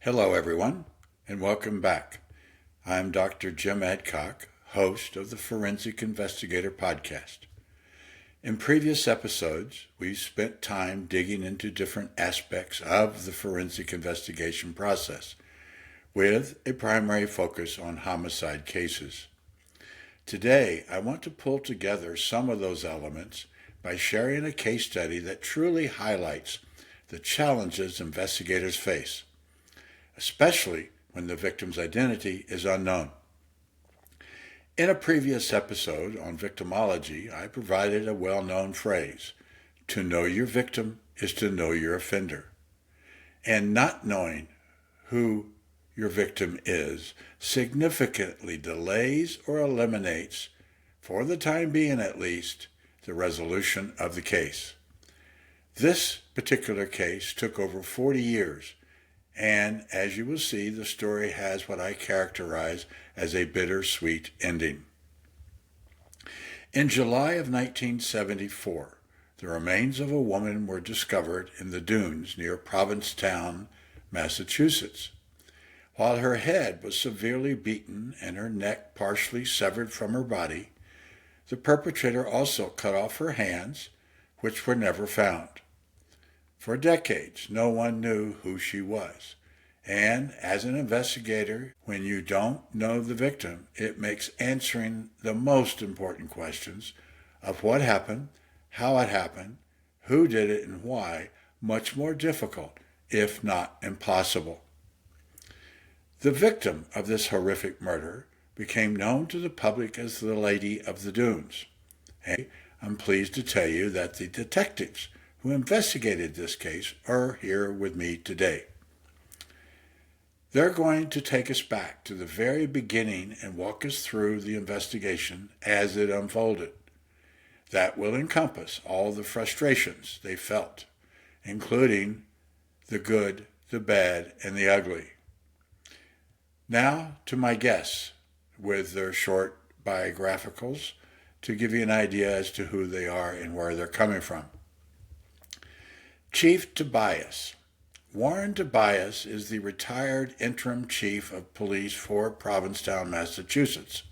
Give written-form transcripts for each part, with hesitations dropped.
Hello, everyone, and welcome back. I'm Dr. Jim Adcock, host of the Forensic Investigator podcast. In previous episodes, we've spent time digging into different aspects of the forensic investigation process, with a primary focus on homicide cases. Today, I want to pull together some of those elements by sharing a case study that truly highlights the challenges investigators face, especially when the victim's identity is unknown. In a previous episode on victimology, I provided a well-known phrase: to know your victim is to know your offender. And not knowing who your victim is significantly delays or eliminates, for the time being at least, the resolution of the case. This particular case took over 40 years, and as you will see, the story has what I characterize as a bittersweet ending. In July of 1974, the remains of a woman were discovered in the dunes near Provincetown, Massachusetts. While her head was severely beaten and her neck partially severed from her body, the perpetrator also cut off her hands, which were never found. For decades, no one knew who she was. And as an investigator, when you don't know the victim, it makes answering the most important questions of what happened, how it happened, who did it, and why much more difficult, if not impossible. The victim of this horrific murder became known to the public as the Lady of the Dunes. And I'm pleased to tell you that the detectives who investigated this case are here with me today. They're going to take us back to the very beginning and walk us through the investigation as it unfolded. That will encompass all the frustrations they felt, including the good, the bad, and the ugly. Now to my guests with their short biographicals to give you an idea as to who they are and where they're coming from. Chief Tobias. Warren Tobias is the retired interim chief of police for Provincetown, Massachusetts.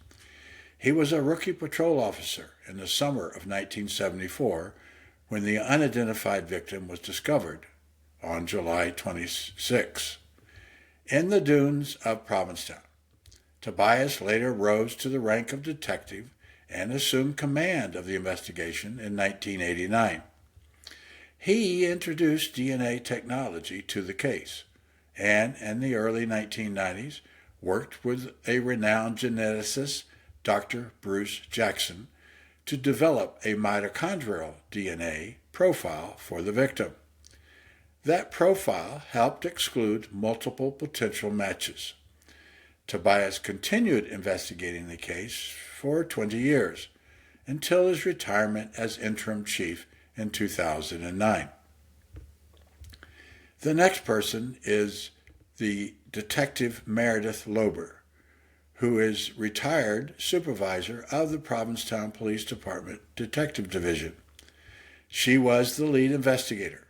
He was a rookie patrol officer in the summer of 1974 when the unidentified victim was discovered on July 26 in the dunes of Provincetown. Tobias later rose to the rank of detective and assumed command of the investigation in 1989. He introduced DNA technology to the case, and in the early 1990s worked with a renowned geneticist, Dr. Bruce Jackson, to develop a mitochondrial DNA profile for the victim. That profile helped exclude multiple potential matches. Tobias continued investigating the case for 20 years, until his retirement as interim chief in 2009. The next person is the Detective Meredith Lober, who is retired supervisor of the Provincetown Police Department Detective Division. She was the lead investigator.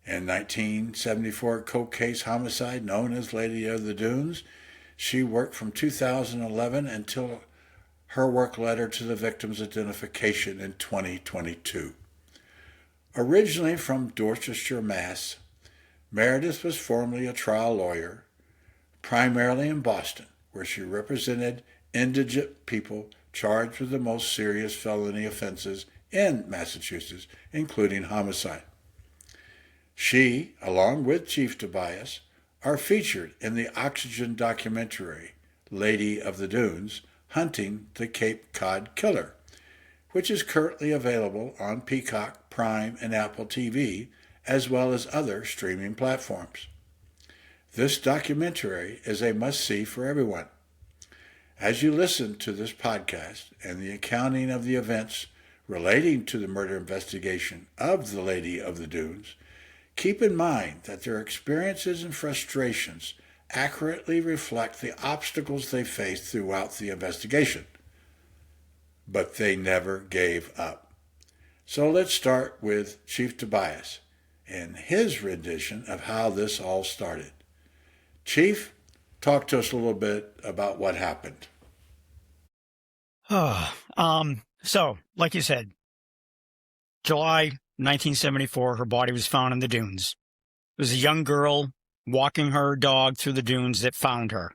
In 1974 cold case homicide known as Lady of the Dunes, she worked from 2011 until her work led her to the victim's identification in 2022. Originally from Dorchester, Mass., Meredith was formerly a trial lawyer, primarily in Boston, where she represented indigent people charged with the most serious felony offenses in Massachusetts, including homicide. She, along with Chief Tobias, are featured in the Oxygen documentary, Lady of the Dunes, Hunting the Cape Cod Killer, which is currently available on Peacock, Prime, and Apple TV, as well as other streaming platforms. This documentary is a must-see for everyone. As you listen to this podcast and the accounting of the events relating to the murder investigation of the Lady of the Dunes, keep in mind that their experiences and frustrations accurately reflect the obstacles they faced throughout the investigation. But they never gave up. So let's start with Chief Tobias and his rendition of how this all started. Chief, talk to us a little bit about what happened. So, like you said, July 1974, her body was found in the dunes. It was a young girl walking her dog through the dunes that found her.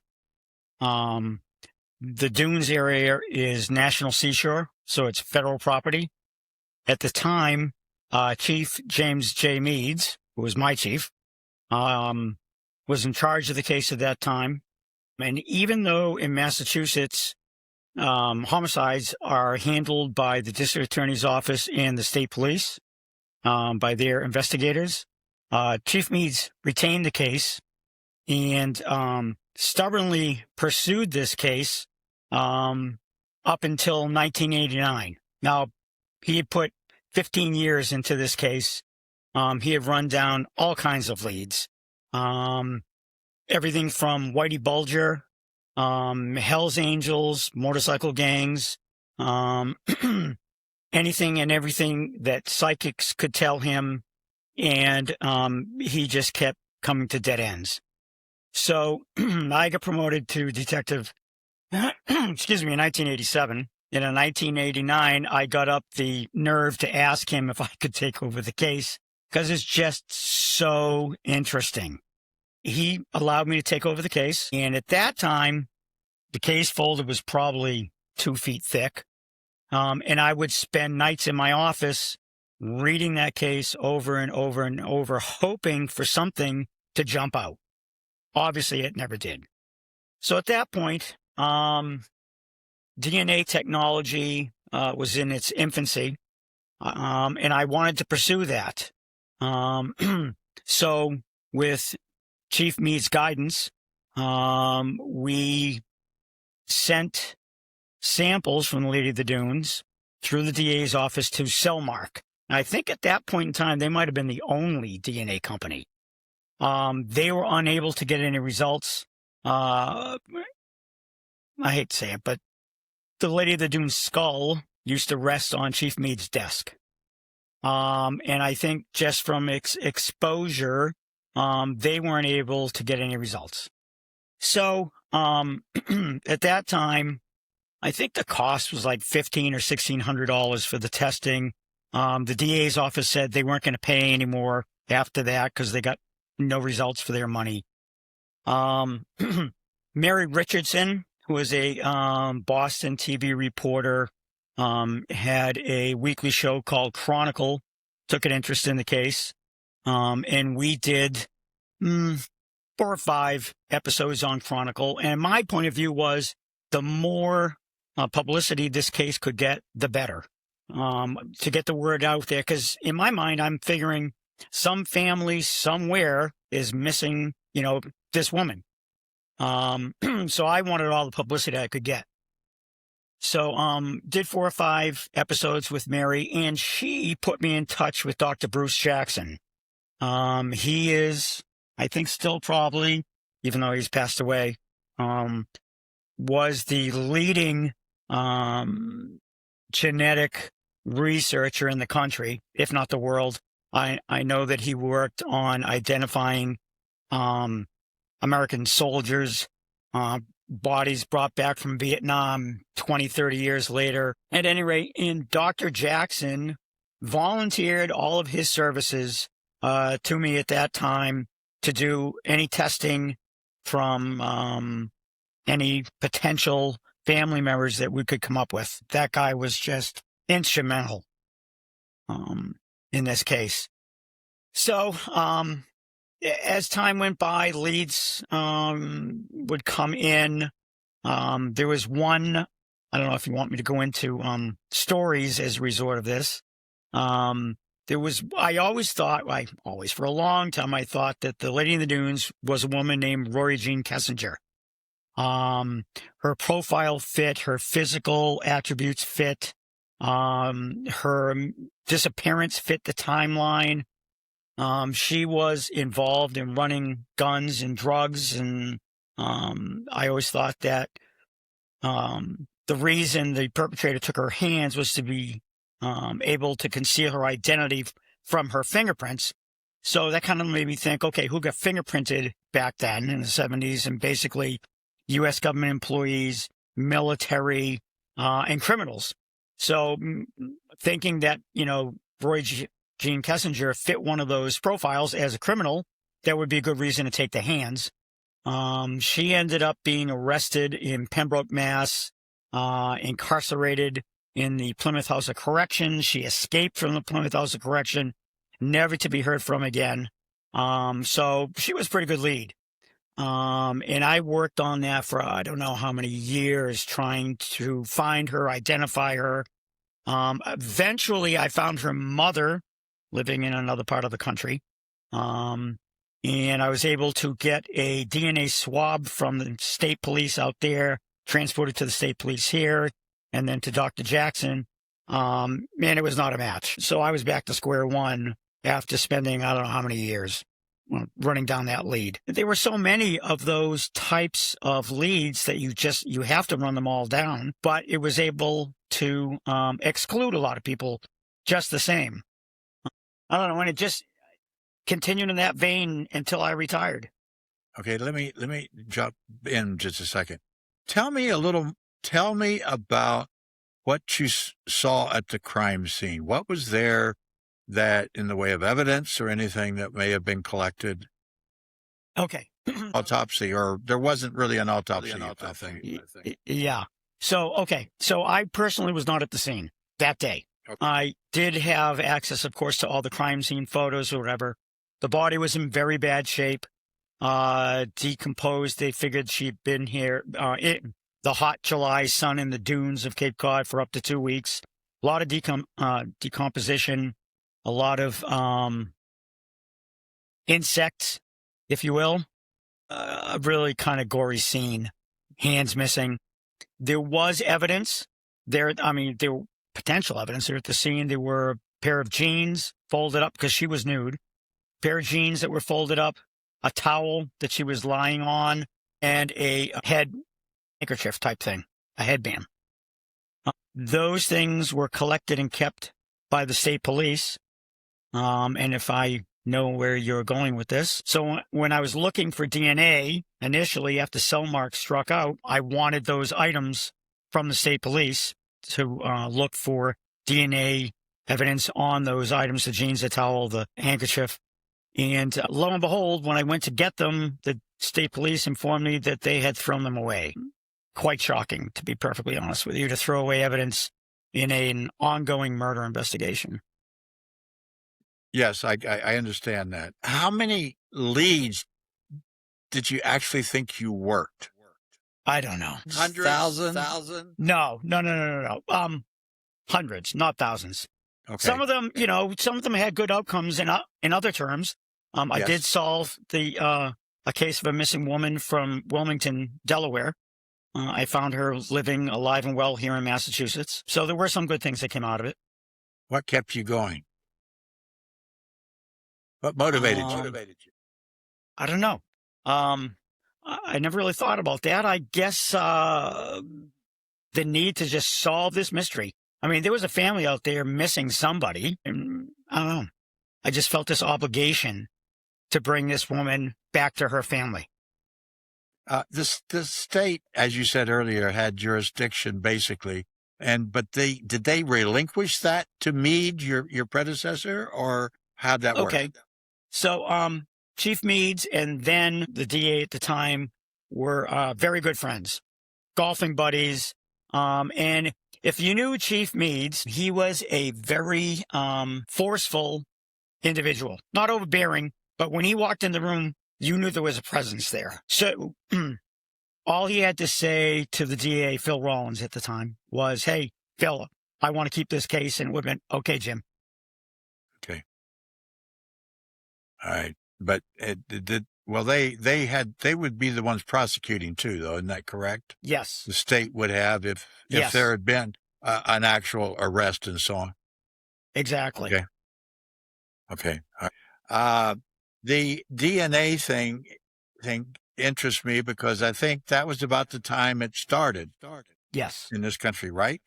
The dunes area is National Seashore, so it's federal property. At the time, Chief James J. Meads, who was my chief, was in charge of the case at that time. And even though in Massachusetts, homicides are handled by the district attorney's office and the state police, by their investigators, Chief Meads retained the case and stubbornly pursued this case up until 1989. Now, he had put 15 years into this case. He had run down all kinds of leads. Everything from Whitey Bulger, Hell's Angels, motorcycle gangs, anything and everything that psychics could tell him, and he just kept coming to dead ends. So I got promoted to detective, excuse me, in 1987. And in 1989, I got up the nerve to ask him if I could take over the case because it's just so interesting. He allowed me to take over the case. And at that time, the case folder was probably 2 feet thick. And I would spend nights in my office reading that case over and over and over, hoping for something to jump out. Obviously, it never did. So at that point, DNA technology was in its infancy, and I wanted to pursue that. So with Chief Meads' guidance, we sent samples from the Lady of the Dunes through the DA's office to Cellmark. I think at that point in time, they might have been the only DNA company. They were unable to get any results. I hate to say it, but the Lady of the Dunes skull used to rest on Chief Meads' desk. And I think just from exposure, they weren't able to get any results. So at that time, I think the cost was like $1,500 or $1,600 for the testing. The DA's office said they weren't going to pay anymore after that because they got no results for their money. Mary Richardson, who was a Boston TV reporter, had a weekly show called Chronicle, took an interest in the case, and we did 4 or 5 episodes on Chronicle. And my point of view was the more publicity this case could get, the better, to get the word out there. Because in my mind, I'm figuring some family somewhere is missing, this woman. So I wanted all the publicity I could get. So did 4 or 5 episodes with Mary, and she put me in touch with Dr. Bruce Jackson. He is, I think, still probably, even though he's passed away, was the leading genetic researcher in the country, if not the world. I know that he worked on identifying American soldiers, bodies brought back from Vietnam 20, 30 years later. At any rate, and Dr. Jackson volunteered all of his services to me at that time to do any testing from any potential family members that we could come up with. That guy was just instrumental in this case. So as time went by, leads would come in. There was one, I don't know if you want me to go into stories as a result of this. I always thought, for a long time, I thought that the Lady in the Dunes was a woman named Rory Jean Kessinger. Her profile fit, her physical attributes fit, her disappearance fit the timeline. She was involved in running guns and drugs, and I always thought that the reason the perpetrator took her hands was to be able to conceal her identity from her fingerprints. So that kind of made me think, okay, who got fingerprinted back then in the 70s? And basically, U.S. government employees, military, and criminals. So thinking that, Gene Kessinger fit one of those profiles as a criminal, that would be a good reason to take the hands. She ended up being arrested in Pembroke, Mass., incarcerated in the Plymouth House of Correction. She escaped from the Plymouth House of Correction, never to be heard from again. So she was a pretty good lead. And I worked on that for I don't know how many years, trying to find her, identify her. Eventually, I found her mother living in another part of the country. And I was able to get a DNA swab from the state police out there, transported to the state police here, and then to Dr. Jackson. And it was not a match. So I was back to square one after spending, I don't know how many years running down that lead. There were so many of those types of leads that you have to run them all down, but it was able to exclude a lot of people just the same. I don't know, and it just continued in that vein until I retired. Okay, let me jump in just a second. Tell me about what you saw at the crime scene. What was there that in the way of evidence or anything that may have been collected? Okay. Autopsy, or there wasn't really an autopsy, I think. Yeah. So I personally was not at the scene that day. Okay. I did have access, of course, to all the crime scene photos or whatever. The body was in very bad shape, decomposed. They figured she'd been here, the hot July sun in the dunes of Cape Cod for up to 2 weeks. A lot of decomposition, a lot of insects, if you will. A really kind of gory scene. Hands missing. There was evidence there. I mean, there were potential evidence there at the scene. There were a pair of jeans folded up because she was nude. Pair of jeans that were folded up, a towel that she was lying on, and a head handkerchief type thing, a headband. Those things were collected and kept by the state police. And if I know where you're going with this. So when I was looking for DNA, initially after cell marks struck out, I wanted those items from the state police to look for DNA evidence on those items, the jeans, the towel, the handkerchief. And lo and behold, when I went to get them, the state police informed me that they had thrown them away. Quite shocking, to be perfectly honest with you, to throw away evidence in an ongoing murder investigation. Yes, I understand that. How many leads did you actually think you worked? I don't know. Hundreds? Thousand? No. Hundreds, not thousands. Okay. Some of them, some of them had good outcomes in other terms. I did solve a case of a missing woman from Wilmington, Delaware. I found her living alive and well here in Massachusetts. So there were some good things that came out of it. What kept you going? What motivated you? I don't know. I never really thought about that. I guess the need to just solve this mystery. I mean, there was a family out there missing somebody, and I don't know. I just felt this obligation to bring this woman back to her family. The state, as you said earlier, had jurisdiction basically, but did they relinquish that to Meade, your predecessor, or how'd that work? Okay, so Chief Meads and then the DA at the time were very good friends, golfing buddies, and if you knew Chief Meads, he was a very forceful individual, not overbearing, but when he walked in the room, you knew there was a presence there. So all he had to say to the DA, Phil Rollins at the time, was, "Hey, Phil, I want to keep this case," and it would have been, "Okay, Jim." Okay. All right. But they would be the ones prosecuting too, though. Isn't that correct? Yes. The state would have if there had been an actual arrest and so on. Exactly. Okay. All right. The DNA thing interests me because I think that was about the time it started. Yes. In this country, right?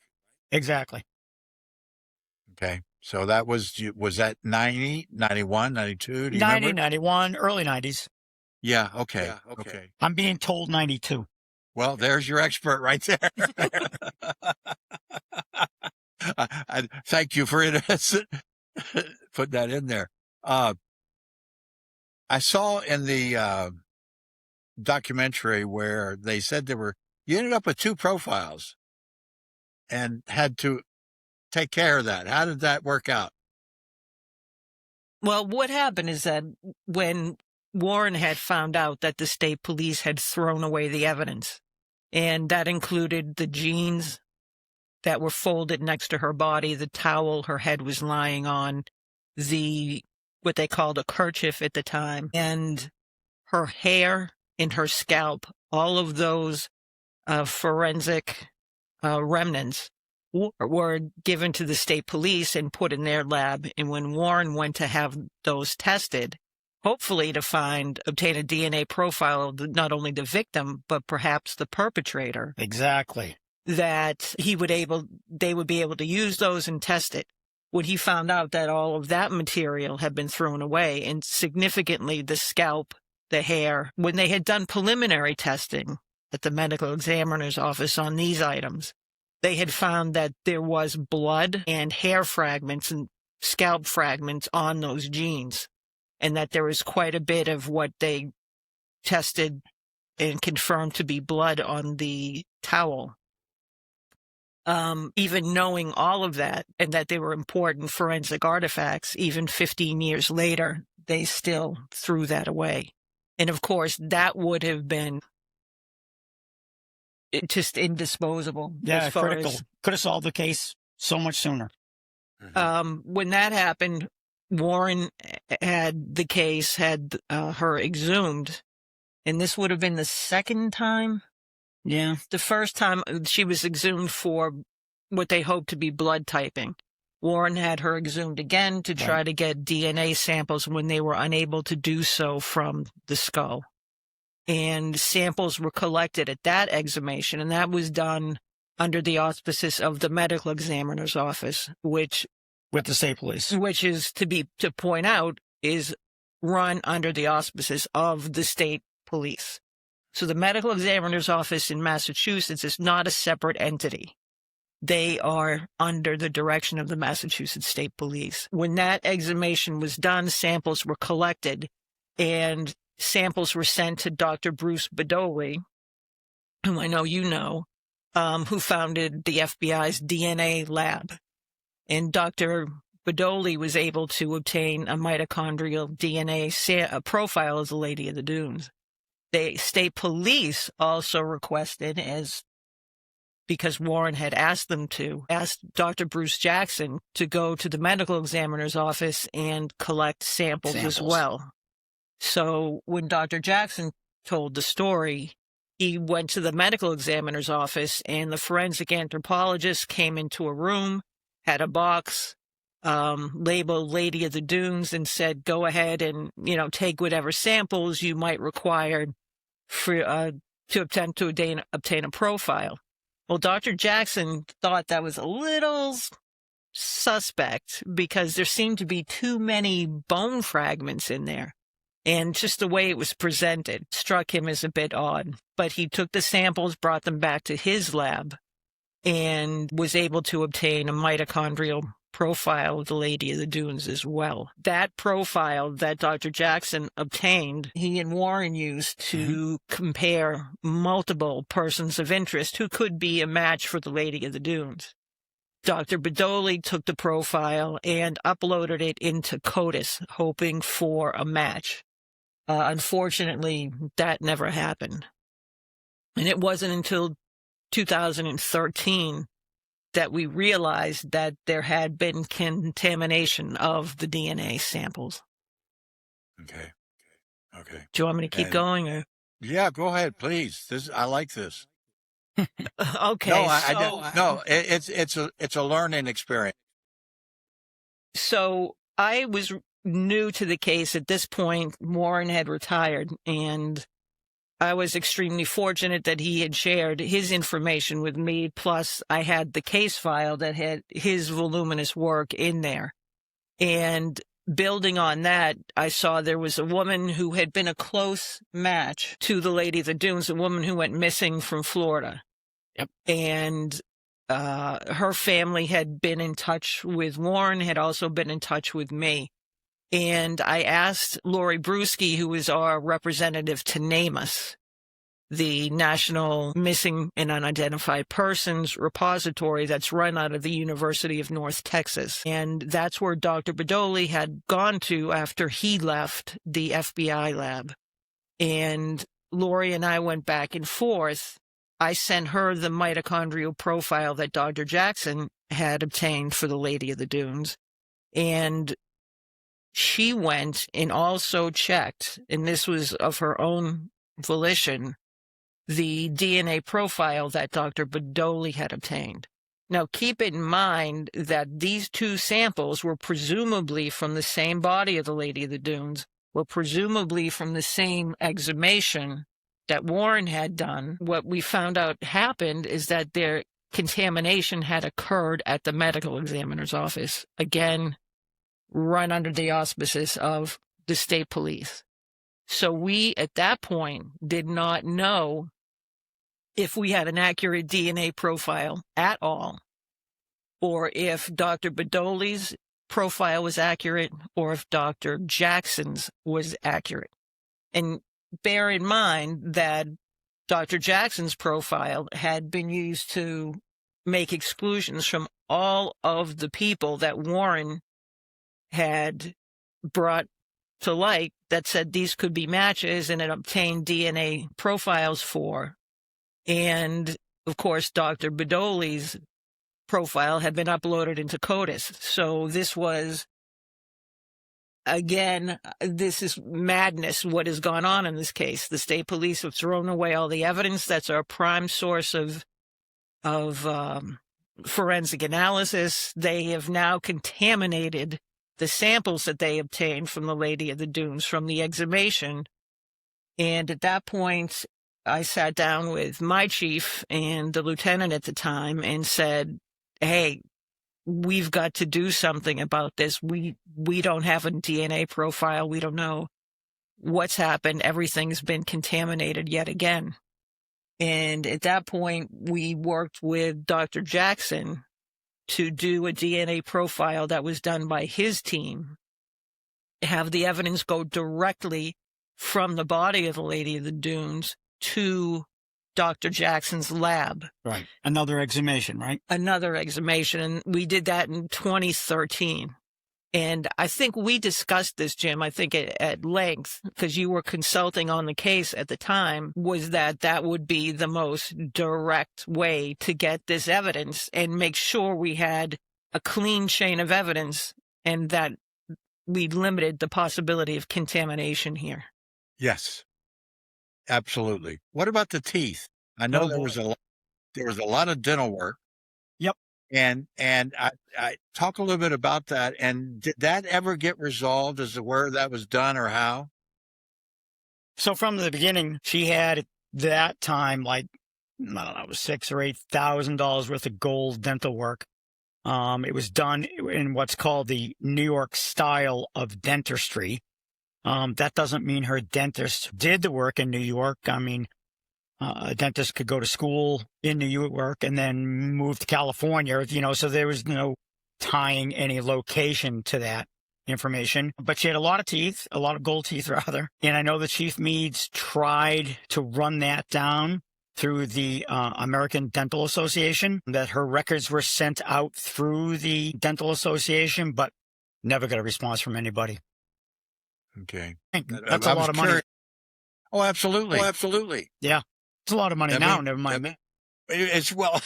Exactly. Okay. So that was that 90, 91, 92? Do you 90, remember? 91, early 90s. Yeah. Okay. Okay. I'm being told 92. Well, there's your expert right there. Thank you for putting that in there. I saw in the documentary where they said you ended up with 2 profiles and had to take care of that. How did that work out? Well, what happened is that when Warren had found out that the state police had thrown away the evidence, and that included the jeans that were folded next to her body, the towel her head was lying on, what they called a kerchief at the time, and her hair and her scalp, all of those forensic remnants were given to the state police and put in their lab. And when Warren went to have those tested, hopefully to obtain a DNA profile of not only the victim, but perhaps the perpetrator. Exactly. That they would be able to use those and test it. When he found out that all of that material had been thrown away, and significantly the scalp, the hair, when they had done preliminary testing at the medical examiner's office on these items, they had found that there was blood and hair fragments and scalp fragments on those jeans, and that there was quite a bit of what they tested and confirmed to be blood on the towel. Even knowing all of that, and that they were important forensic artifacts, even 15 years later, they still threw that away. And of course, that would have been just indisposable. Yeah, critical. Could have solved the case so much sooner. When that happened, Warren had her exhumed, and this would have been the second time. Yeah. The first time she was exhumed for what they hoped to be blood typing. Warren had her exhumed again to try to get DNA samples when they were unable to do so from the skull. And samples were collected at that exhumation, and that was done under the auspices of the medical examiner's office, with the state police, which is to point out is run under the auspices of the state police. So the medical examiner's office in Massachusetts is not a separate entity. They are under the direction of the Massachusetts State Police. When that exhumation was done, samples were collected, and samples were sent to Dr. Bruce Bedoli, whom I know you know, who founded the FBI's DNA lab. And Dr. Bedoli was able to obtain a mitochondrial DNA profile of the Lady of the Dunes. The state police also requested, because Warren had asked Dr. Bruce Jackson to go to the medical examiner's office and collect samples as well. So when Dr. Jackson told the story, he went to the medical examiner's office, and the forensic anthropologist came into a room, had a box labeled Lady of the Dunes, and said, go ahead and, take whatever samples you might require to attempt to obtain a profile. Well, Dr. Jackson thought that was a little suspect because there seemed to be too many bone fragments in there. And just the way it was presented struck him as a bit odd. But he took the samples, brought them back to his lab, and was able to obtain a mitochondrial profile of the Lady of the Dunes as well. That profile that Dr. Jackson obtained, he and Warren used to compare multiple persons of interest who could be a match for the Lady of the Dunes. Dr. Bedoli took the profile and uploaded it into CODIS, hoping for a match. Unfortunately, that never happened. And it wasn't until 2013 that we realized that there had been contamination of the DNA samples. Okay. Do you want me to keep going? Or? Yeah, go ahead, please. I like this. Okay. It's a learning experience. So I was new to the case at this point. Warren had retired, and I was extremely fortunate that he had shared his information with me. Plus, I had the case file that had his voluminous work in there. And building on that, I saw there was a woman who had been a close match to the Lady of the Dunes, a woman who went missing from Florida. Yep. And her family had been in touch with Warren, had also been in touch with me. And I asked Lori Bruschi, who is our representative, to name us the National Missing and Unidentified Persons Repository that's run out of the University of North Texas. And that's where Dr. Bedoli had gone to after he left the FBI lab. And Lori and I went back and forth. I sent her the mitochondrial profile that Dr. Jackson had obtained for the Lady of the Dunes. And she went and also checked, and this was of her own volition, the DNA profile that Dr. Bedoli had obtained. Now, keep in mind that these two samples were presumably from the same body of the Lady of the Dunes, were presumably from the same exhumation that Warren had done. What we found out happened is that their contamination had occurred at the medical examiner's office. Again, run under the auspices of the state police. So we, at that point, did not know if we had an accurate DNA profile at all, or if Dr. Bedoli's profile was accurate, or if Dr. Jackson's was accurate. And bear in mind that Dr. Jackson's profile had been used to make exclusions from all of the people that Warren had brought to light that said these could be matches and had obtained DNA profiles for. And, of course, Dr. Bedoli's profile had been uploaded into CODIS. So this was, again, this is madness, what has gone on in this case. The state police have thrown away all the evidence. That's our prime source of forensic analysis. They have now contaminated the samples that they obtained from the Lady of the Dunes, from the exhumation. And at that point, I sat down with my chief and the lieutenant at the time and said, hey, we've got to do something about this. We don't have a DNA profile. We don't know what's happened. Everything's been contaminated yet again. And at that point, we worked with Dr. Jackson to do a DNA profile that was done by his team, have the evidence go directly from the body of the Lady of the Dunes to Dr. Jackson's lab. Right. Another exhumation, right? Another exhumation. And we did that in 2013. And I think we discussed this, Jim, I think at length, because you were consulting on the case at the time, was that would be the most direct way to get this evidence and make sure we had a clean chain of evidence and that we limited the possibility of contamination here. Yes, absolutely. What about the teeth? I know there was a lot of dental work. Yep. And I talk a little bit about that. And did that ever get resolved as to where that was done or how? So from the beginning, she had at that time, like, I don't know, it was $6,000 or $8,000 worth of gold dental work. It was done in what's called the New York style of dentistry. That doesn't mean her dentist did the work in New York. I mean, a dentist could go to school in New York and then move to California, so there was no tying any location to that information. But she had a lot of teeth, a lot of gold teeth, rather. And I know the Chief Meads tried to run that down through the American Dental Association, that her records were sent out through the Dental Association, but never got a response from anybody. Okay. That's a lot of money. Oh, absolutely. Oh, absolutely. Yeah. It's a lot of money now, never mind. It's, well,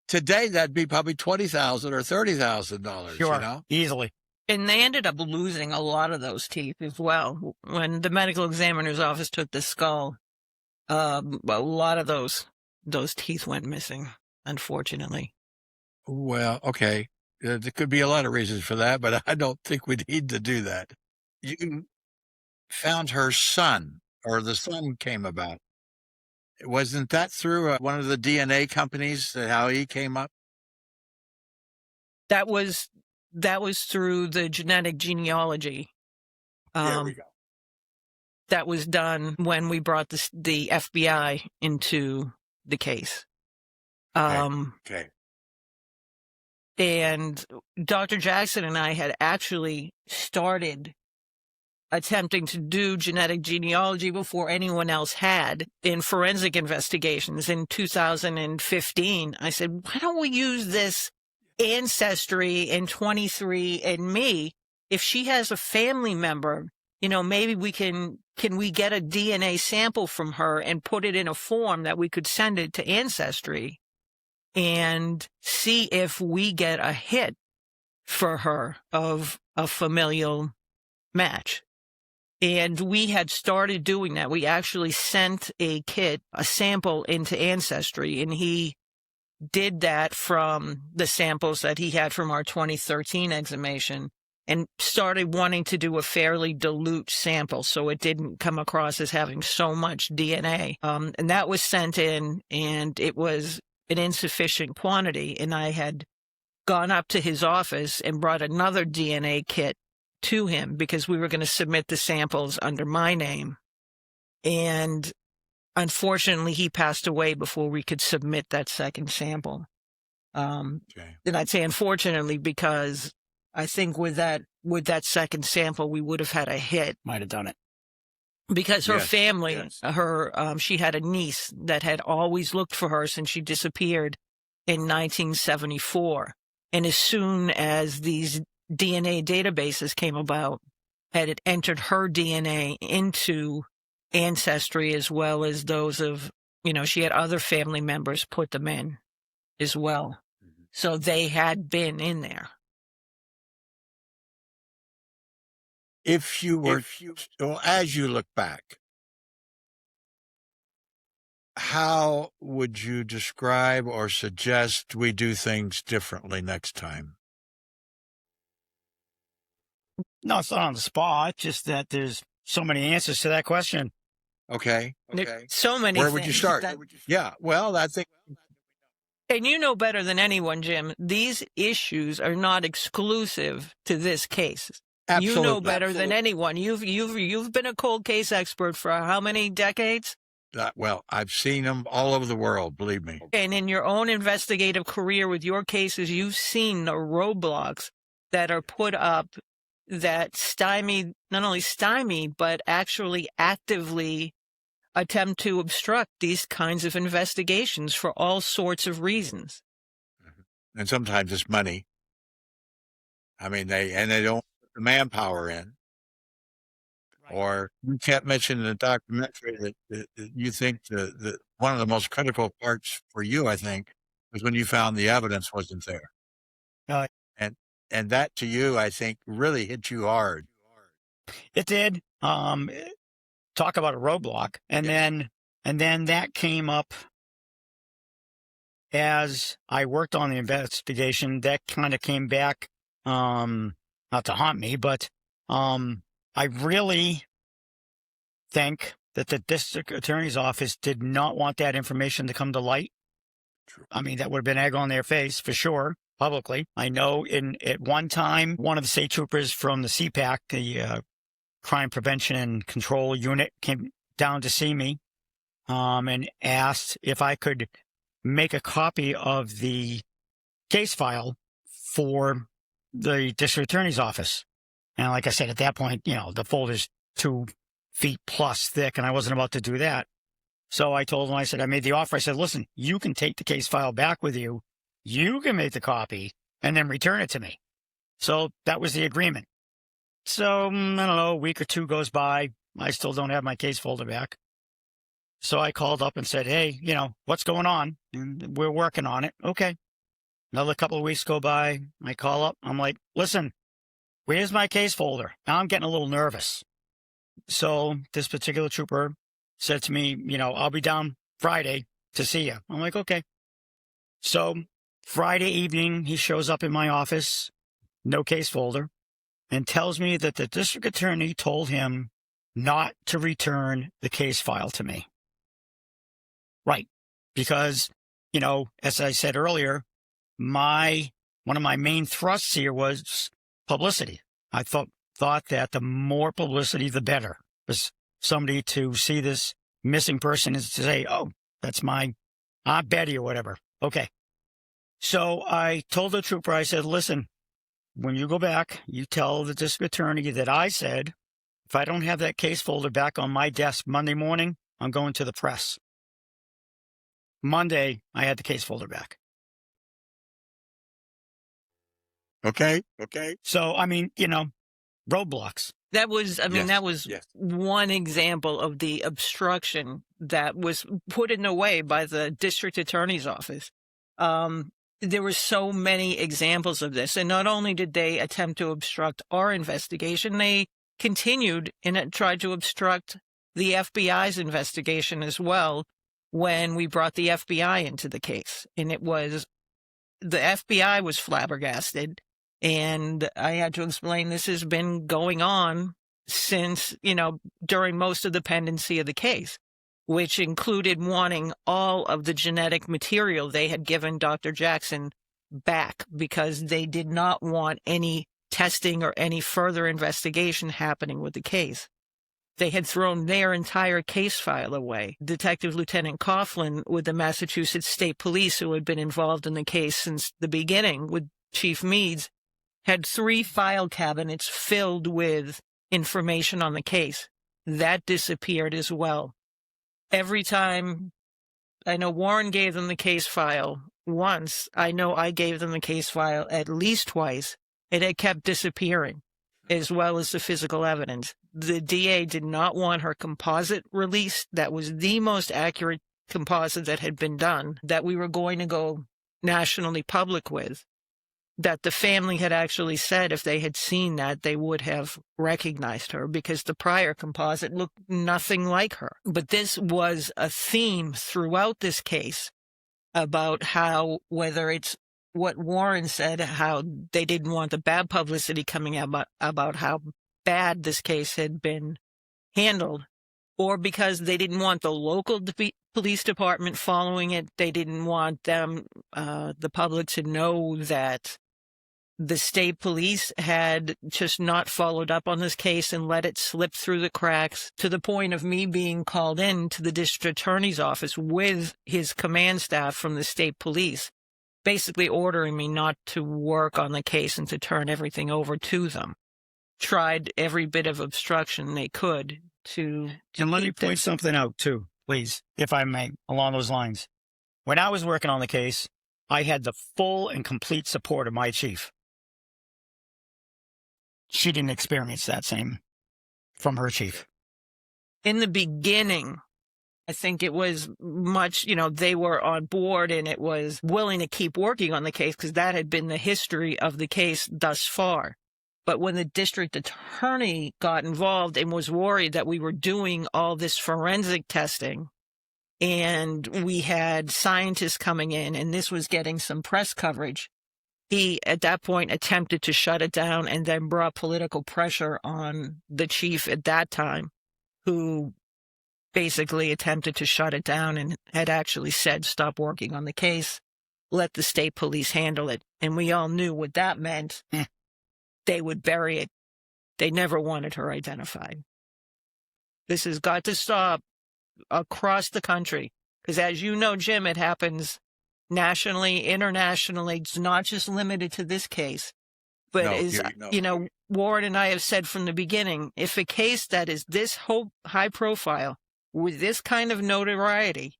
today that'd be probably $20,000 or $30,000. Sure, easily. And they ended up losing a lot of those teeth as well. When the medical examiner's office took the skull, a lot of those teeth went missing, unfortunately. Well, okay. There could be a lot of reasons for that, but I don't think we need to do that. You found her son, or the son came about? Wasn't that through one of the DNA companies that how he came up? That was through the genetic genealogy. There we go. That was done when we brought the FBI into the case. Okay. And Dr. Jackson and I had actually started attempting to do genetic genealogy before anyone else had in forensic investigations in 2015. I said, why don't we use this Ancestry and 23andMe? If she has a family member, maybe we can we get a DNA sample from her and put it in a form that we could send it to Ancestry and see if we get a hit for her of a familial match. And we had started doing that. We actually sent a sample into Ancestry, and he did that from the samples that he had from our 2013 exhumation and started wanting to do a fairly dilute sample so it didn't come across as having so much DNA. And that was sent in, and it was an insufficient quantity. And I had gone up to his office and brought another DNA kit to him because we were going to submit the samples under my name. And unfortunately, he passed away before we could submit that second sample. And I'd say unfortunately because I think with that second sample, we would have had a hit. Might have done it. Because her family, she had a niece that had always looked for her since she disappeared in 1974. And as soon as these DNA databases came about, had it entered her DNA into Ancestry as well as those of, she had other family members put them in as well. Mm-hmm. So they had been in there. As you look back, how would you describe or suggest we do things differently next time? No, it's not on the spot, just that there's so many answers to that question. Okay. So many Where would you start? Yeah, well, I think... And you know better than anyone, Jim, these issues are not exclusive to this case. Absolutely. You know better than anyone. You've been a cold case expert for how many decades? Well, I've seen them all over the world, believe me. And in your own investigative career with your cases, you've seen the roadblocks that are put up that not only stymie, but actually actively attempt to obstruct these kinds of investigations for all sorts of reasons. And sometimes it's money. I mean, they don't put the manpower in. Right. Or you can't mention in the documentary that you think that one of the most critical parts for you, I think, was when you found the evidence wasn't there. And that to you, I think, really hit you hard. It did. Talk about a roadblock. And then that came up as I worked on the investigation. That kind of came back, not to haunt me, but I really think that the district attorney's office did not want that information to come to light. True. I mean, that would have been egg on their face for sure, publicly. I know at one time, one of the state troopers from the CPAC, the Crime Prevention and Control Unit, came down to see me and asked if I could make a copy of the case file for the district attorney's office. And like I said, at that point, the folder's 2 feet plus thick, and I wasn't about to do that. So I told him, I made the offer. I said, listen, you can take the case file back with you. You can make the copy and then return it to me. So that was the agreement. So, I don't know, a week or two goes by. I still don't have my case folder back. So I called up and said, hey, what's going on? And we're working on it. Okay. Another couple of weeks go by. I call up. I'm like, listen, where's my case folder? Now I'm getting a little nervous. So this particular trooper said to me, I'll be down Friday to see you. I'm like, okay. So Friday evening, he shows up in my office, no case folder, and tells me that the district attorney told him not to return the case file to me. Right. Because, as I said earlier, one of my main thrusts here was publicity. I thought that the more publicity, the better. Was somebody to see this missing person is to say, oh, that's my Aunt Betty or whatever. Okay. So I told the trooper, I said, listen, when you go back, you tell the district attorney that I said, if I don't have that case folder back on my desk Monday morning, I'm going to the press. Monday, I had the case folder back. Okay. So, roadblocks. That was, Yes. one example of the obstruction that was put in the way by the district attorney's office. There were so many examples of this. And not only did they attempt to obstruct our investigation, they continued and tried to obstruct the FBI's investigation as well when we brought the FBI into the case. And the FBI was flabbergasted. And I had to explain this has been going on since, during most of the pendency of the case, which included wanting all of the genetic material they had given Dr. Jackson back because they did not want any testing or any further investigation happening with the case. They had thrown their entire case file away. Detective Lieutenant Coughlin with the Massachusetts State Police, who had been involved in the case since the beginning with Chief Meads, had 3 file cabinets filled with information on the case. That disappeared as well. Every time, I know Warren gave them the case file once. I know I gave them the case file at least twice. It had kept disappearing, as well as the physical evidence. The DA did not want her composite released. That was the most accurate composite that had been done, that we were going to go nationally public with. That the family had actually said if they had seen that, they would have recognized her because the prior composite looked nothing like her. But this was a theme throughout this case about how, whether it's what Warren said, how they didn't want the bad publicity coming out about how bad this case had been handled, or because they didn't want the local police department following it. They didn't want them, the public, to know that the state police had just not followed up on this case and let it slip through the cracks, to the point of me being called in to the district attorney's office with his command staff from the state police, basically ordering me not to work on the case and to turn everything over to them. Tried every bit of obstruction they could to And let me point something out, too, please, if I may, along those lines. When I was working on the case, I had the full and complete support of my chief. She didn't experience that same from her chief. In the beginning, I think it was much, they were on board and it was willing to keep working on the case because that had been the history of the case thus far. But when the district attorney got involved and was worried that we were doing all this forensic testing and we had scientists coming in and this was getting some press coverage, he, at that point, attempted to shut it down and then brought political pressure on the chief at that time, who basically attempted to shut it down and had actually said, stop working on the case, let the state police handle it. And we all knew what that meant. They would bury it. They never wanted her identified. This has got to stop across the country. Because as you know, Jim, it happens nationally, internationally. It's not just limited to this case. But Warren and I have said from the beginning, if a case that is this high profile, with this kind of notoriety,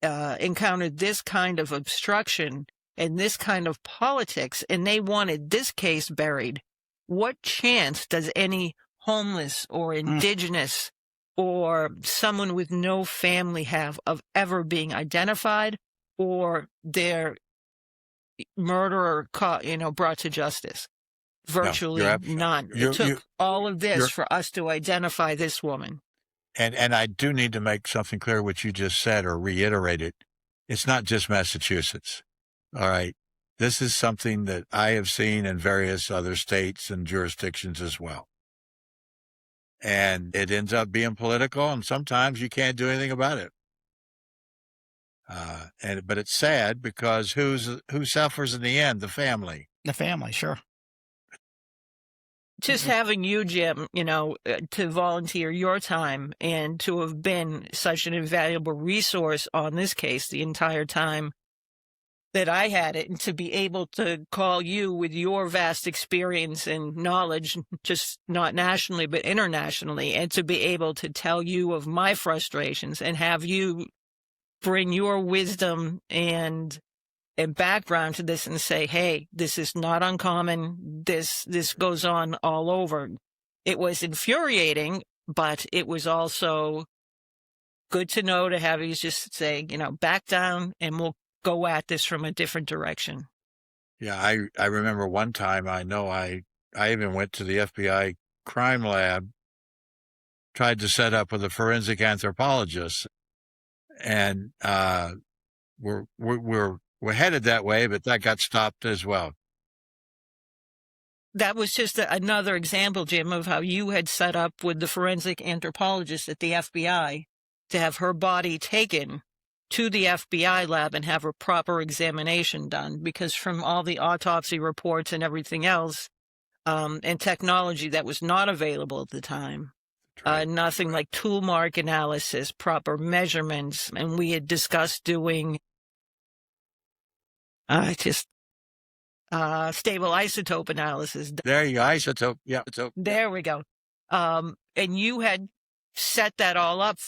encountered this kind of obstruction and this kind of politics, and they wanted this case buried, what chance does any homeless or indigenous or someone with no family have of ever being identified or their murderer brought to justice? Virtually none. It took all of this for us to identify this woman. And I do need to make something clear what you just said or reiterate it. It's not just Massachusetts. All right. This is something that I have seen in various other states and jurisdictions as well. and it ends up being political, and sometimes you can't do anything about it. But it's sad because who suffers in the end? The family. The family, sure. Just having you, Jim, to volunteer your time and to have been such an invaluable resource on this case the entire time that I had it, and to be able to call you with your vast experience and knowledge, just not nationally, but internationally, and to be able to tell you of my frustrations and have you bring your wisdom and background to this and say, hey, this is not uncommon. This goes on all over. It was infuriating, but it was also good to know to have you just say, back down and we'll go at this from a different direction. Yeah, I remember one time, I even went to the FBI crime lab, tried to set up with a forensic anthropologist, and we're headed that way, but that got stopped as well. That was just another example, Jim, of how you had set up with the forensic anthropologist at the FBI to have her body taken to the FBI lab and have a proper examination done, because from all the autopsy reports and everything else, and technology that was not available at the time, nothing like tool mark analysis, proper measurements, and we had discussed doing stable isotope analysis. There you go, isotope. Yeah, there we go. And you had set that all up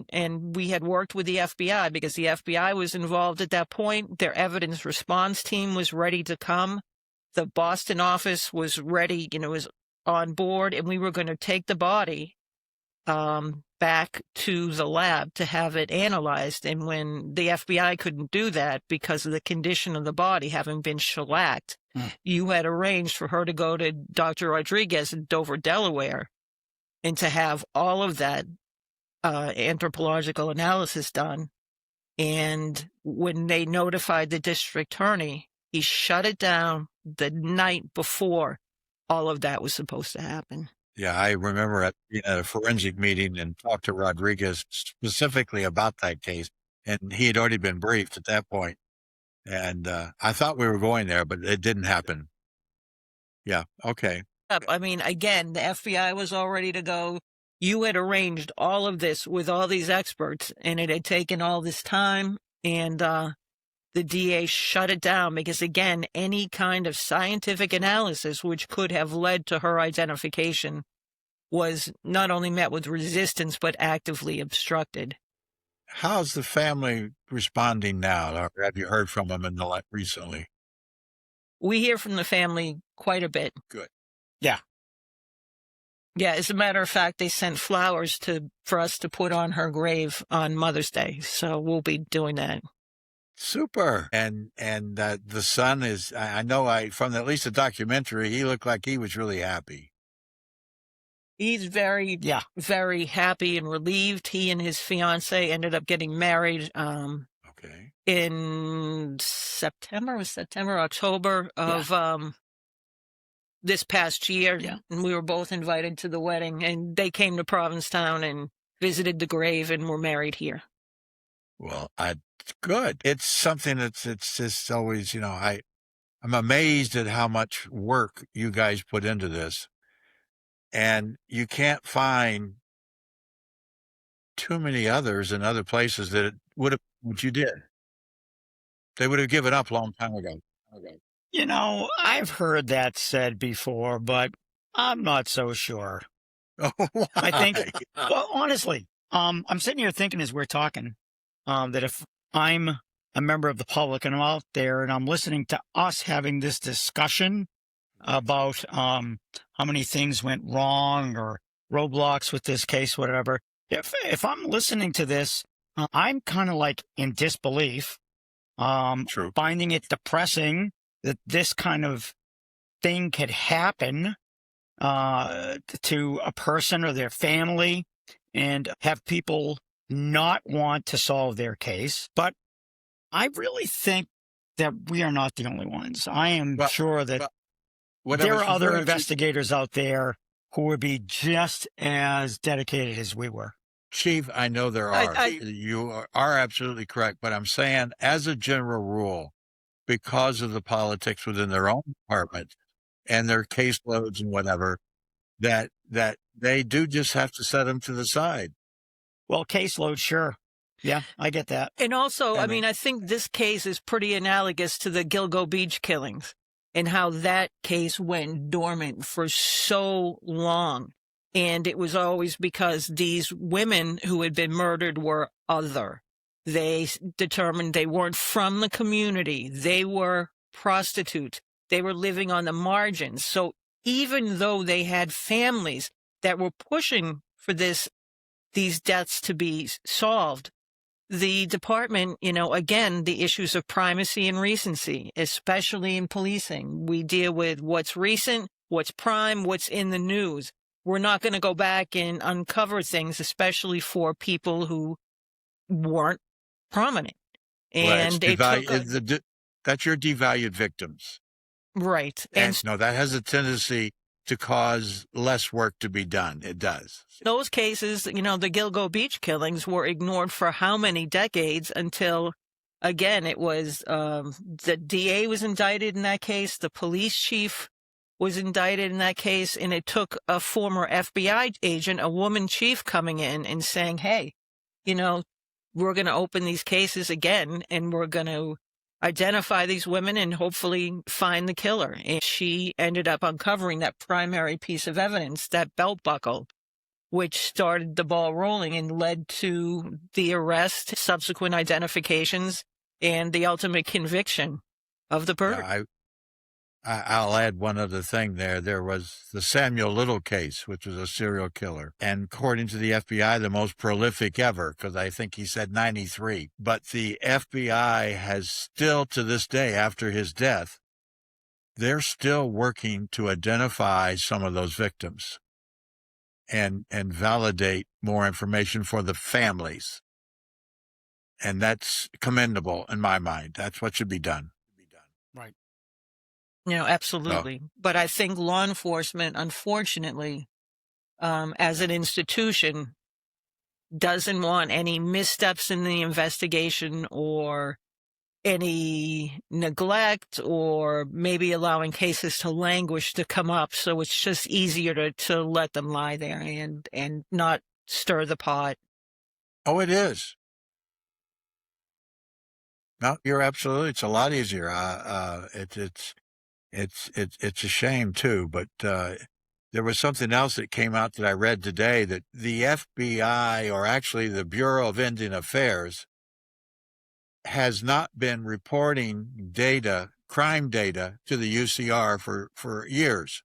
and we had worked with the FBI because the FBI was involved at that point. Their evidence response team was ready to come. The Boston office was ready, was on board, and we were going to take the body back to the lab to have it analyzed. And when the FBI couldn't do that because of the condition of the body having been shellacked, you had arranged for her to go to Dr. Rodriguez in Dover, Delaware, and to have all of that anthropological analysis done. And when they notified the district attorney, he shut it down the night before all of that was supposed to happen. Yeah, I remember at a forensic meeting and talked to Rodriguez specifically about that case, and he had already been briefed at that point. And I thought we were going there, but it didn't happen. Yeah, okay. I mean, again, the FBI was all ready to go. You had arranged all of this with all these experts, and it had taken all this time, and the DA shut it down because, again, any kind of scientific analysis which could have led to her identification was not only met with resistance, but actively obstructed. How's the family responding now? Or have you heard from them recently? We hear from the family quite a bit. Good. Yeah. Yeah, as a matter of fact, they sent flowers for us to put on her grave on Mother's Day, so we'll be doing that. Super. And the son is, I know from at least the documentary, he looked like he was really happy. He's very happy and relieved. He and his fiance ended up getting married in October of this past year. Yeah. And we were both invited to the wedding, and they came to Provincetown and visited the grave and were married here. Well, good. It's something it's just always, I'm amazed at how much work you guys put into this. And you can't find too many others in other places that would have what you did. They would have given up a long time ago. I've heard that said before, but I'm not so sure. Oh, why? I think, well, honestly, I'm sitting here thinking as we're talking, that if I'm a member of the public and I'm out there and I'm listening to us having this discussion about how many things went wrong or roadblocks with this case, whatever, if I'm listening to this, I'm kind of like in disbelief, True. Finding it depressing that this kind of thing could happen to a person or their family and have people not want to solve their case. But I really think that we are not the only ones. I am sure that there are other investigators out there who would be just as dedicated as we were. Chief, I know there are. You are absolutely correct, but I'm saying as a general rule, because of the politics within their own department and their caseloads and whatever, that they do just have to set them to the side. Well, caseload, sure. Yeah, I get that. And also, I mean, I think this case is pretty analogous to the Gilgo Beach killings and how that case went dormant for so long. And it was always because these women who had been murdered were other. They determined they weren't from the community. They were prostitutes. They were living on the margins. So even though they had families that were pushing for these deaths to be solved, the department, again, the issues of primacy and recency, especially in policing. We deal with what's recent, what's prime, what's in the news. We're not going to go back and uncover things, especially for people who weren't prominent. And that's your devalued victims. Right. And no, that has a tendency to cause less work to be done. It does. Those cases, the Gilgo Beach killings were ignored for how many decades until, again, it was the DA was indicted in that case, the police chief was indicted in that case, and it took a former FBI agent, a woman chief, coming in and saying, hey, we're going to open these cases again, and we're going to identify these women and hopefully find the killer. And she ended up uncovering that primary piece of evidence, that belt buckle, which started the ball rolling and led to the arrest, subsequent identifications, and the ultimate conviction of the murder. Yeah, I'll add one other thing there. There was the Samuel Little case, which was a serial killer. And according to the FBI, the most prolific ever, because I think he said 93. But the FBI has still, to this day, after his death, they're still working to identify some of those victims and validate more information for the families. And that's commendable in my mind. That's what should be done. Right. Absolutely. But I think law enforcement, unfortunately, as an institution, doesn't want any missteps in the investigation or any neglect or maybe allowing cases to languish to come up. So it's just easier to let them lie there and not stir the pot. Oh, it is. No, you're absolutely. It's a lot easier. It's a shame too, but there was something else that came out that I read today that the FBI, or actually the Bureau of Indian Affairs, has not been reporting crime data to the UCR for years.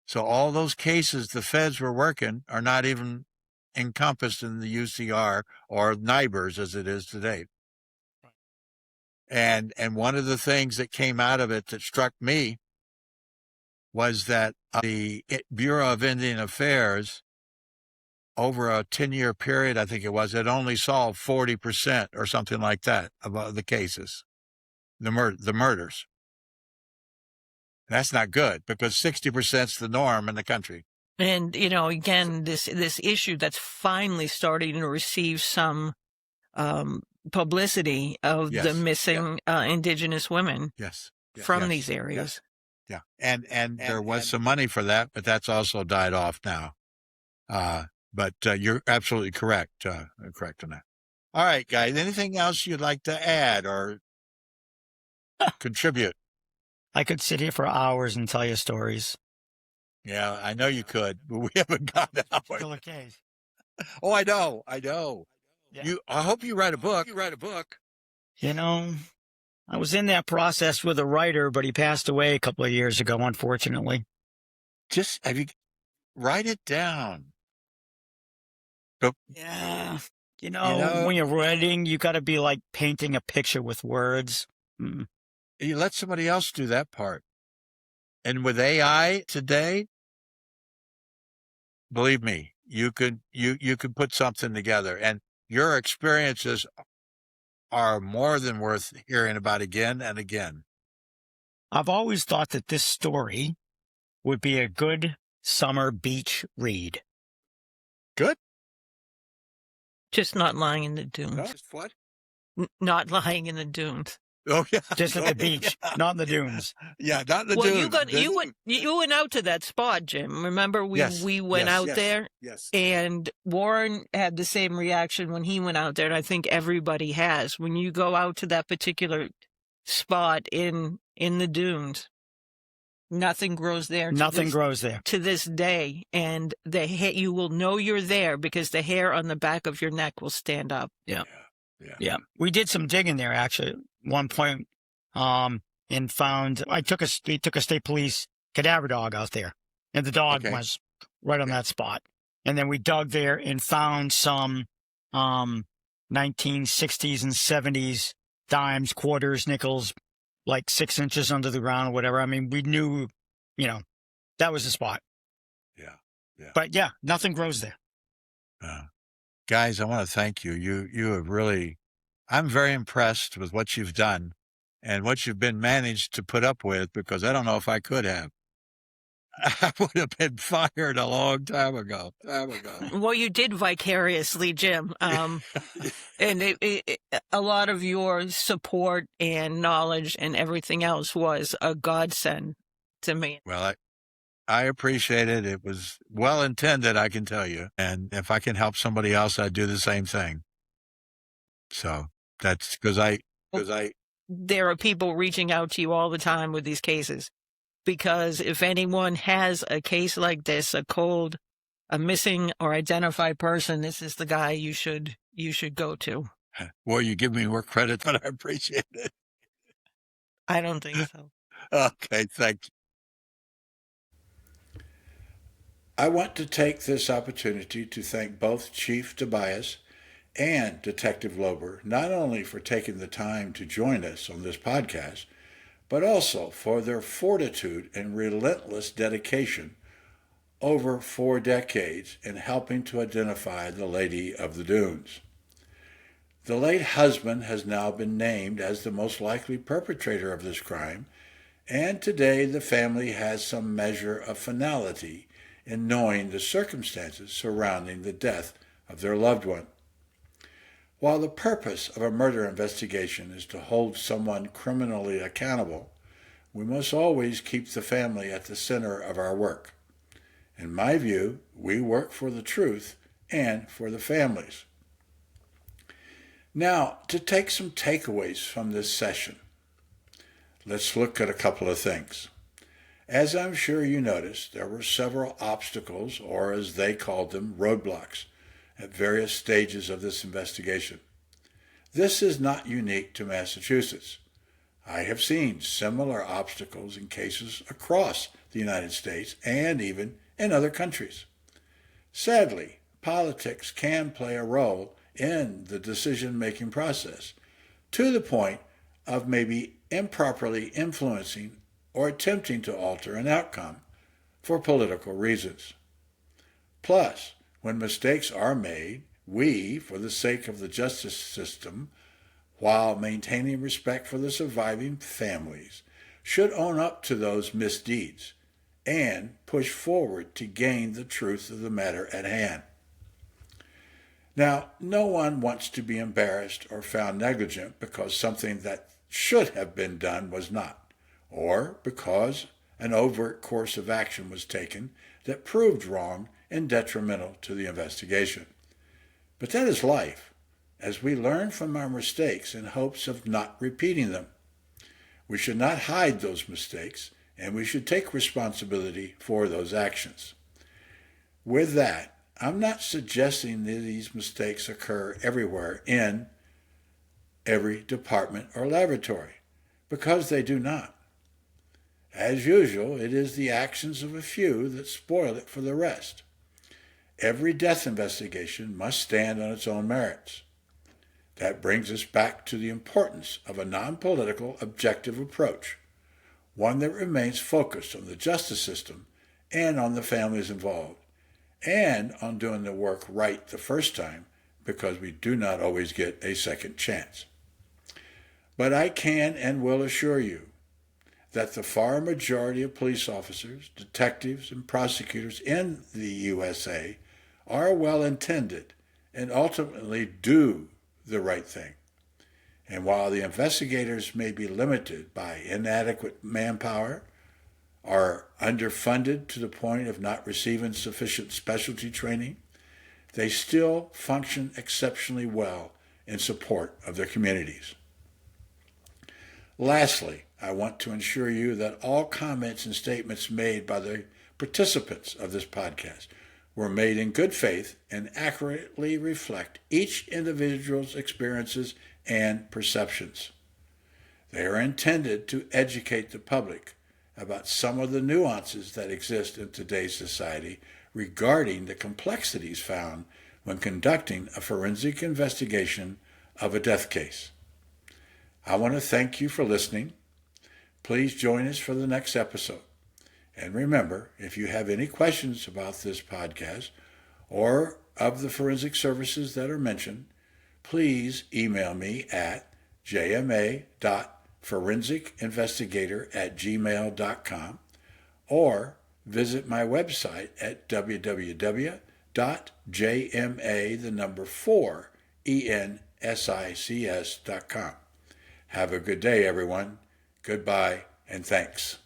So all those cases the feds were working are not even encompassed in the UCR or NIBRS as it is today. And one of the things that came out of it that struck me was that the Bureau of Indian Affairs, over a 10-year period, I think it was, it only solved 40% or something like that of the cases, the murders. That's not good because 60% is the norm in the country. And, again, this issue that's finally starting to receive some publicity of the missing indigenous women from these areas. Yeah. And there was some money for that, but that's also died off now. But you're absolutely correct. Correct on that. All right, guys. Anything else you'd like to add or contribute? I could sit here for hours and tell you stories. Yeah, I know you could, but we haven't got out. Killer case. Oh, I know. Yeah. I hope you write a book. I was in that process with a writer, but he passed away a couple of years ago, unfortunately. Just write it down. Yeah. When you're writing, you got to be like painting a picture with words. You let somebody else do that part. And with AI today, believe me, you could put something together, and your experiences are more than worth hearing about again and again. I've always thought that this story would be a good Summer Beach Reed. Good. Just not lying in the dunes. No, just what? Not lying in the dunes. Oh yeah, Just at the beach, not in the dunes. Yeah, not in the Well, dunes. you went out to that spot, Jim. Remember Yes, we went yes, out yes, there, yes. and Warren had the same reaction when he went out there, and I think everybody has. When you go out to that particular spot in the dunes, nothing grows there. Nothing grows there. To this day, and you will know you're there because the hair on the back of your neck will stand up. Yeah. We did some digging there actually at one point, and found we took a state police cadaver dog out there, and the dog was right on that spot. And then we dug there and found some 1960s and 70s dimes, quarters, nickels, like 6 inches under the ground or whatever. I mean, we knew, that was the spot. Yeah. But yeah, nothing grows there. Guys, I want to thank you. You have really, I'm very impressed with what you've done and what you've been managed to put up with, because I don't know if I could have. I would have been fired a long time ago. Well, you did vicariously, Jim. And a lot of your support and knowledge and everything else was a godsend to me. Well, I appreciate it. It was well intended, I can tell you. And if I can help somebody else, I'd do the same thing. So that's because there are people reaching out to you all the time with these cases, because if anyone has a case like this, a missing or identified person, this is the guy you should go to. Well, you give me more credit, but I appreciate it. I don't think so. Okay, thank you. I want to take this opportunity to thank both Chief Tobias and Detective Lober, not only for taking the time to join us on this podcast, but also for their fortitude and relentless dedication over 4 decades in helping to identify the Lady of the Dunes. The late husband has now been named as the most likely perpetrator of this crime, and today the family has some measure of finality in knowing the circumstances surrounding the death of their loved one. While the purpose of a murder investigation is to hold someone criminally accountable, we must always keep the family at the center of our work. In my view, we work for the truth and for the families. Now, to take some takeaways from this session, let's look at a couple of things. As I'm sure you noticed, there were several obstacles, or as they called them, roadblocks, at various stages of this investigation. This is not unique to Massachusetts. I have seen similar obstacles in cases across the United States and even in other countries. Sadly, politics can play a role in the decision-making process, to the point of maybe improperly influencing or attempting to alter an outcome for political reasons. Plus, when mistakes are made, we, for the sake of the justice system, while maintaining respect for the surviving families, should own up to those misdeeds and push forward to gain the truth of the matter at hand. Now, no one wants to be embarrassed or found negligent because something that should have been done was not, or because an overt course of action was taken that proved wrong and detrimental to the investigation. But that is life, as we learn from our mistakes in hopes of not repeating them. We should not hide those mistakes, and we should take responsibility for those actions. With that, I'm not suggesting that these mistakes occur everywhere in every department or laboratory, because they do not. As usual, it is the actions of a few that spoil it for the rest. Every death investigation must stand on its own merits. That brings us back to the importance of a non-political, objective approach, one that remains focused on the justice system and on the families involved, and on doing the work right the first time, because we do not always get a second chance. But I can and will assure you that the far majority of police officers, detectives, and prosecutors in the USA are well-intended and ultimately do the right thing. And while the investigators may be limited by inadequate manpower, are underfunded to the point of not receiving sufficient specialty training, they still function exceptionally well in support of their communities. Lastly, I want to assure you that all comments and statements made by the participants of this podcast were made in good faith and accurately reflect each individual's experiences and perceptions. They are intended to educate the public about some of the nuances that exist in today's society regarding the complexities found when conducting a forensic investigation of a death case. I want to thank you for listening. Please join us for the next episode. And remember, if you have any questions about this podcast or of the forensic services that are mentioned, please email me at jma.forensicinvestigator@gmail.com or visit my website at www.jma4ensics.com. Have a good day, everyone. Goodbye, and thanks.